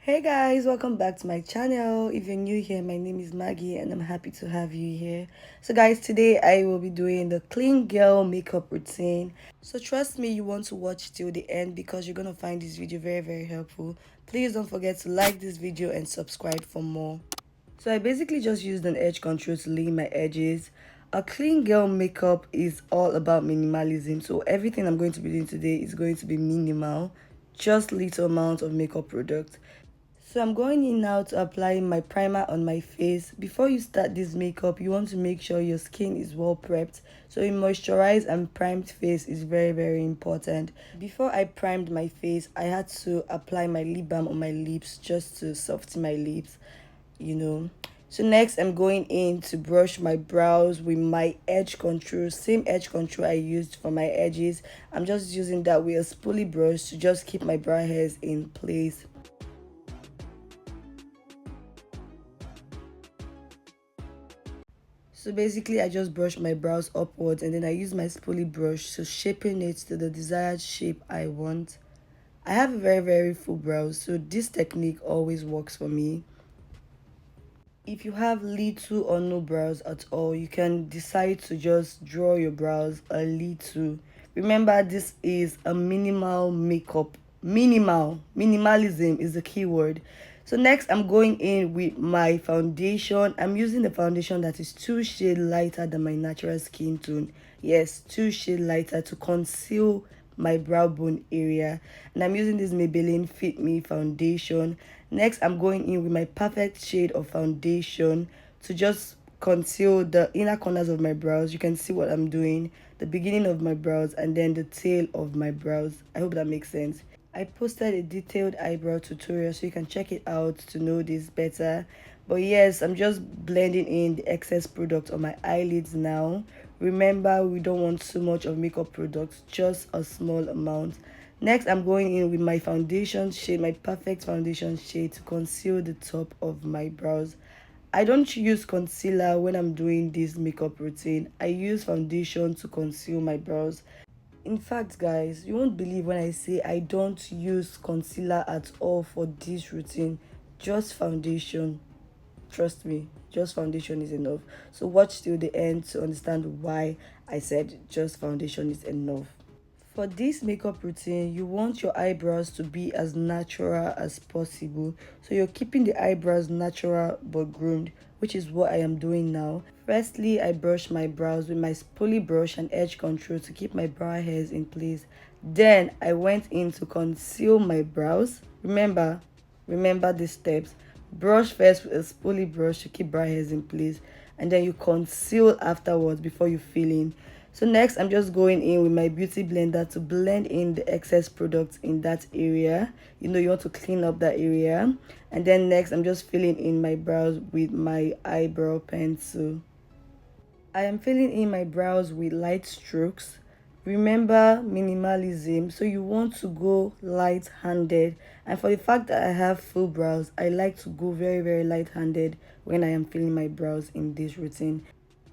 Hey guys, welcome back to my channel. If you're new here, my name is Maggie and I'm happy to have you here. So guys, today I will be doing the clean girl makeup routine. So trust me, you want to watch till the end because you're going to find this video very helpful. Please don't forget to like this video and subscribe for more. So I basically just used an edge control to lay my edges. A clean girl makeup is all about minimalism. So everything I'm going to be doing today is going to be minimal. Just little amount of makeup product. So I'm going in now to apply my primer on my face. Before you start this makeup, you want to make sure your skin is well prepped. So a moisturized and primed face is very important. Before I primed my face, I had to apply my lip balm on my lips just to soften my lips, you know. So next I'm going in to brush my brows with my edge control, same edge control I used for my edges. I'm just using that with a spoolie brush to just keep my brow hairs in place. So basically I just brush my brows upwards and then I use my spoolie brush to shaping it to the desired shape I want. I have a very full brows, so this technique always works for me. If you have little or no brows at all, you can decide to just draw your brows a little. Remember, this is a minimal makeup. Minimalism is the key word. So next I'm going in with my foundation. I'm using the foundation that is 2 shades lighter than my natural skin tone. Yes, 2 shades lighter to conceal my brow bone area, and I'm using this Maybelline Fit Me foundation. Next I'm going in with my perfect shade of foundation to just conceal the inner corners of my brows. You can see what I'm doing, the beginning of my brows and then the tail of my brows. I hope that makes sense. I posted a detailed eyebrow tutorial so you can check it out to know this better. But yes, I'm just blending in the excess product on my eyelids now. Remember, we don't want too much of makeup products, just a small amount. Next, I'm going in with my foundation shade, my perfect foundation shade to conceal the top of my brows. I don't use concealer when I'm doing this makeup routine. I use foundation to conceal my brows. In fact, guys, you won't believe when I say I don't use concealer at all for this routine. Just foundation. Trust me, just foundation is enough. So watch till the end to understand why I said just foundation is enough. For this makeup routine, you want your eyebrows to be as natural as possible. So you're keeping the eyebrows natural but groomed, which is what I am doing now. Firstly, I brush my brows with my spoolie brush and edge control to keep my brow hairs in place. Then I went in to conceal my brows. Remember these steps. Brush first with a spoolie brush to keep brow hairs in place, and then you conceal afterwards before you fill in. So next I'm just going in with my beauty blender to blend in the excess products in that area. You want to clean up that area. And then next I'm just filling in my brows with my eyebrow pencil. I am filling in my brows with light strokes. Remember minimalism, so you want to go light-handed. And for the fact that I have full brows, I like to go very light-handed when I am filling my brows in this routine.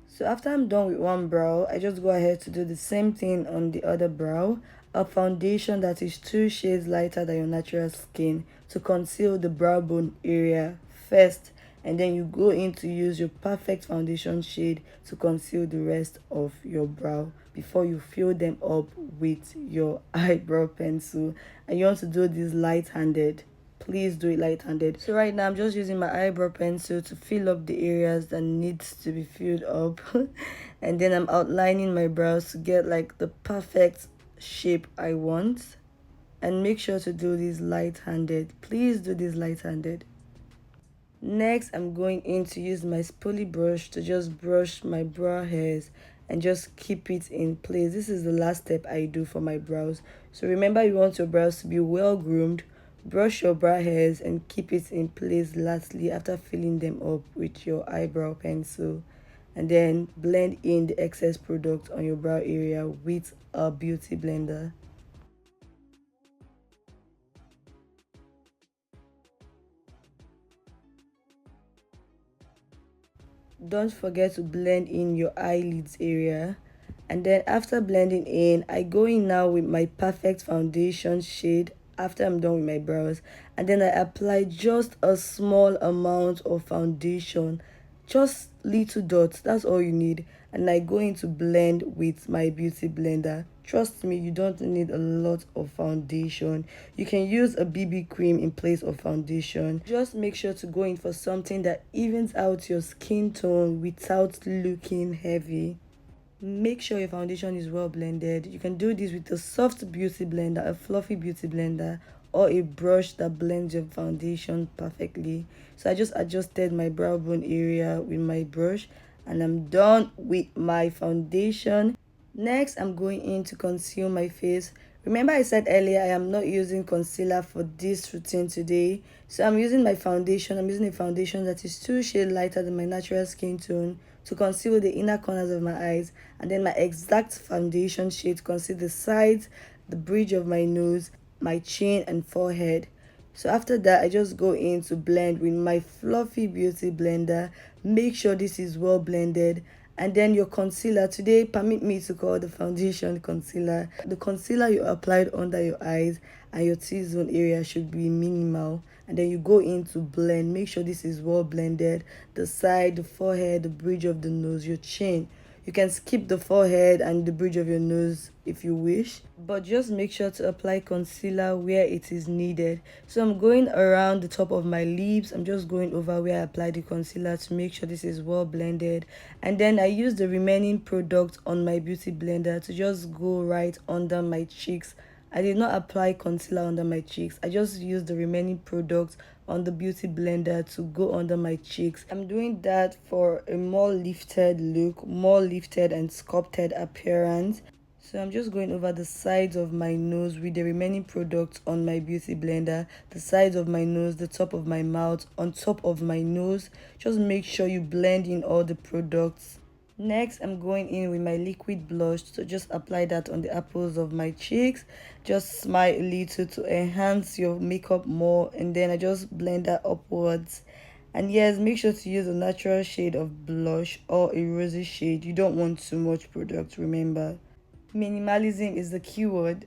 So after I'm done with one brow, I just go ahead to do the same thing on the other brow. A foundation that is 2 shades lighter than your natural skin to conceal the brow bone area first, and then you go in to use your perfect foundation shade to conceal the rest of your brow before you fill them up with your eyebrow pencil. And you want to do this light-handed. Please do it light-handed. So right now I'm just using my eyebrow pencil to fill up the areas that needs to be filled up and then I'm outlining my brows to get like the perfect shape I want. And make sure to do this light-handed. Please do this light-handed. Next I'm going in to use my spoolie brush to just brush my brow hairs and just keep it in place. This is the last step I do for my brows. So remember, you want your brows to be well groomed. Brush your brow hairs and keep it in place lastly after filling them up with your eyebrow pencil, and then blend in the excess product on your brow area with a beauty blender. Don't forget to blend in your eyelids area. And then after blending in, I go in now with my perfect foundation shade after I'm done with my brows, and then I apply just a small amount of foundation, just little dots, that's all you need. And I go into blend with my beauty blender. Trust me, you don't need a lot of foundation. You can use a BB cream in place of foundation. Just make sure to go in for something that evens out your skin tone without looking heavy. Make sure your foundation is well blended. You can do this with a soft beauty blender, a fluffy beauty blender, or a brush that blends your foundation perfectly. So I just adjusted my brow bone area with my brush, and I'm done with my foundation. Next, I'm going in to conceal my face. Remember I said earlier I am not using concealer for this routine today. So I'm using my foundation. I'm using a foundation that is 2 shades lighter than my natural skin tone to conceal the inner corners of my eyes. And then my exact foundation shade to conceal the sides, the bridge of my nose, my chin and forehead. So after that, I just go in to blend with my fluffy beauty blender. Make sure this is well blended. And then your concealer, today permit me to call the foundation concealer. The concealer you applied under your eyes and your T-zone area should be minimal. And then you go in to blend. Make sure this is well blended. The side, the forehead, the bridge of the nose, your chin. You can skip the forehead and the bridge of your nose if you wish, but just make sure to apply concealer where it is needed. So I'm going around the top of my lips. I'm just going over where I applied the concealer to make sure this is well blended. And then I use the remaining product on my beauty blender to just go right under my cheeks. I did not apply concealer under my cheeks. I just used the remaining product on the beauty blender to go under my cheeks. I'm doing that for a more lifted look, more lifted and sculpted appearance. So I'm just going over the sides of my nose with the remaining products on my beauty blender, the sides of my nose, the top of my mouth, on top of my nose. Just make sure you blend in all the products. Next, I'm going in with my liquid blush, so just apply that on the apples of my cheeks. Just smile a little to enhance your makeup more, and then I just blend that upwards. And yes, make sure to use a natural shade of blush or a rosy shade. You don't want too much product, remember. Minimalism is the keyword.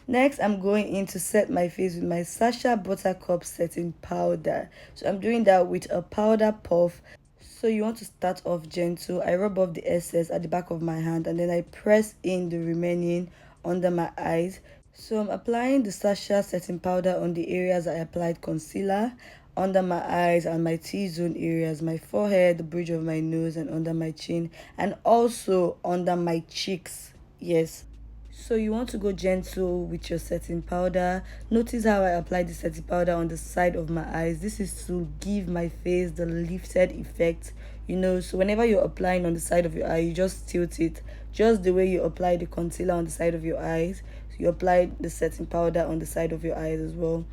Next, I'm going in to set my face with my Sacha Buttercup setting powder. So I'm doing that with a powder puff. So you want to start off gentle. I rub off the excess at the back of my hand and then I press in the remaining under my eyes. So I'm applying the Sacha setting powder on the areas I applied concealer, under my eyes and my T-zone areas, my forehead, the bridge of my nose and under my chin, and also under my cheeks. Yes, so you want to go gentle with your setting powder. Notice how I apply the setting powder on the side of my eyes. This is to give my face the lifted effect, so whenever you're applying on the side of your eye, you just tilt it just the way you apply the concealer on the side of your eyes. So you apply the setting powder on the side of your eyes as well.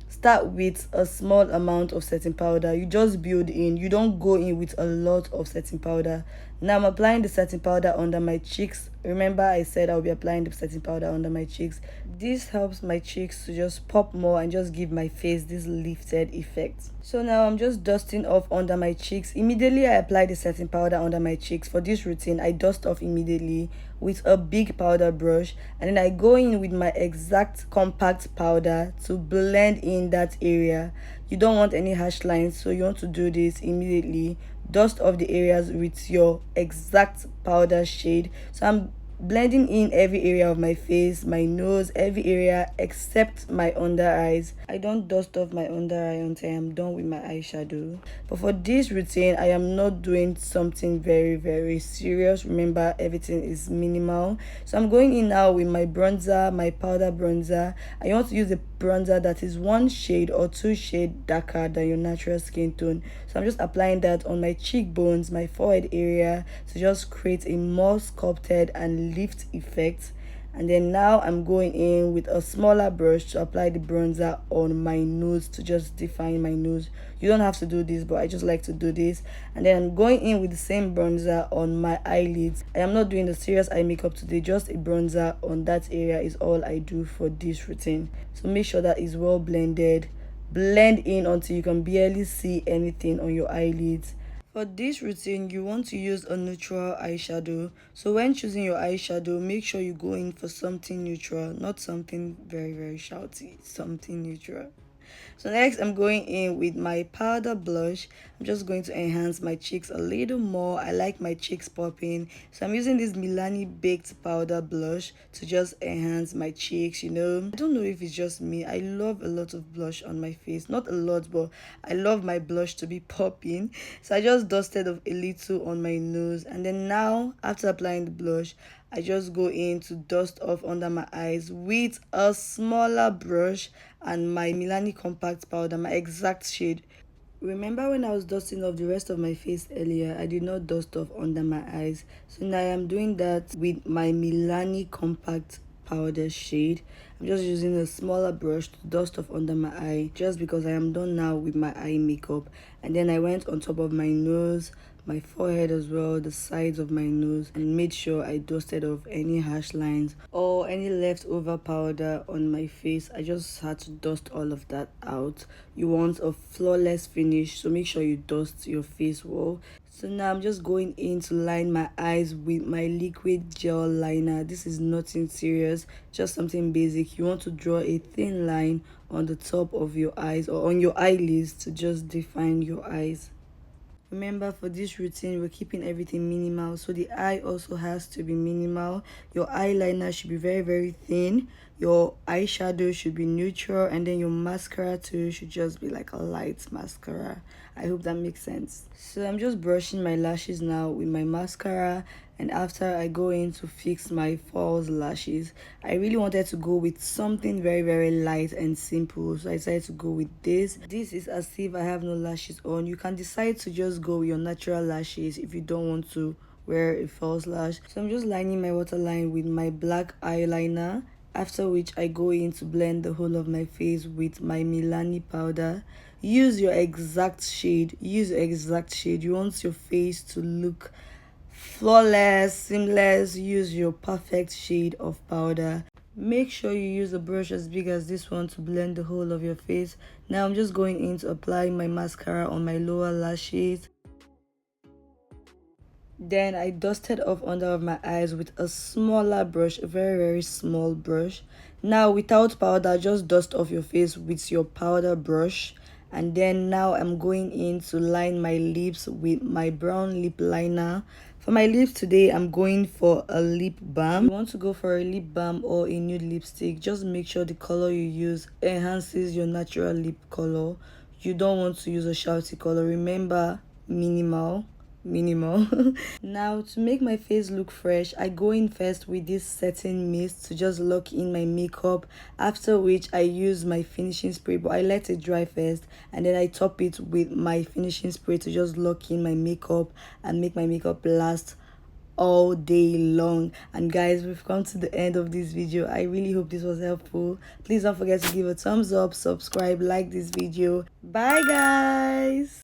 Start with a small amount of setting powder. You just build in. You don't go in with a lot of setting powder. Now I'm applying the setting powder under my cheeks. Remember I said I'll be applying the setting powder under my cheeks. This helps my cheeks to just pop more and just give my face this lifted effect. So now I'm just dusting off under my cheeks. Immediately I apply the setting powder under my cheeks. For this routine, I dust off immediately with a big powder brush, and then I go in with my exact compact powder to blend in that area. You don't want any harsh lines, so you want to do this immediately. Dust off the areas with your exact powder shade. So I'm blending in every area of my face, my nose, every area except my under eyes. I don't dust off my under eye until I am done with my eyeshadow. But for this routine, I am not doing something very, very serious. Remember, everything is minimal. So I'm going in now with my bronzer, my powder bronzer. I want to use a bronzer that is 1 shade or 2 shades darker than your natural skin tone. So I'm just applying that on my cheekbones, my forehead area, to just create a more sculpted and lift effect. And then now I'm going in with a smaller brush to apply the bronzer on my nose to just define my nose. You don't have to do this, but I just like to do this. And then I'm going in with the same bronzer on my eyelids. I am not doing the serious eye makeup today, just a bronzer on that area is all I do for this routine. So make sure that is well blended. Blend in until you can barely see anything on your eyelids. For this routine, you want to use a neutral eyeshadow. So when choosing your eyeshadow, make sure you go in for something neutral, not something very shouty, something neutral. So next, I'm going in with my powder blush. I'm just going to enhance my cheeks a little more. I like my cheeks popping, so I'm using this Milani Baked powder blush to just enhance my cheeks. I don't know if it's just me. I love a lot of blush on my face. Not a lot, but I love my blush to be popping. So I just dusted off a little on my nose, and then now after applying the blush, I just go in to dust off under my eyes with a smaller brush and my Milani compact powder, my exact shade. Remember when I was dusting off the rest of my face earlier, I did not dust off under my eyes. So now I am doing that with my Milani compact powder shade. I'm just using a smaller brush to dust off under my eye just because I am done now with my eye makeup. And then I went on top of my nose, my forehead as well, the sides of my nose, and made sure I dusted off any harsh lines or any leftover powder on my face. I just had to dust all of that out. You want a flawless finish, so make sure you dust your face well. So now I'm just going in to line my eyes with my liquid gel liner. This is nothing serious, just something basic. You want to draw a thin line on the top of your eyes or on your eyelids to just define your eyes. Remember, for this routine, we're keeping everything minimal, so the eye also has to be minimal. Your eyeliner should be very thin, your eyeshadow should be neutral, and then your mascara too should just be like a light mascara. I hope that makes sense. So I'm just brushing my lashes now with my mascara, and after I go in to fix my false lashes, I really wanted to go with something very light and simple, so I decided to go with this is as if I have no lashes on. You can decide to just go with your natural lashes if you don't want to wear a false lash. So I'm just lining my waterline with my black eyeliner, after which I go in to blend the whole of my face with my Milani powder. Use your exact shade. You want your face to look flawless, seamless. Use your perfect shade of powder. Make sure you use a brush as big as this one to blend the whole of your face. Now I'm just going in to apply my mascara on my lower lashes. Then I dusted off under of my eyes with a smaller brush, a very small brush. Now without powder, just dust off your face with your powder brush. And then now I'm going in to line my lips with my brown lip liner. For my lips today, I'm going for a lip balm. If you want to go for a lip balm or a nude lipstick, just make sure the color you use enhances your natural lip color. You don't want to use a shouty color. Remember, minimal. Now to make my face look fresh, I go in first with this setting mist to just lock in my makeup, after which I use my finishing spray, but I let it dry first and then I top it with my finishing spray to just lock in my makeup and make my makeup last all day long. And guys, we've come to the end of this video. I really hope this was helpful. Please don't forget to give a thumbs up, subscribe, like this video. Bye guys.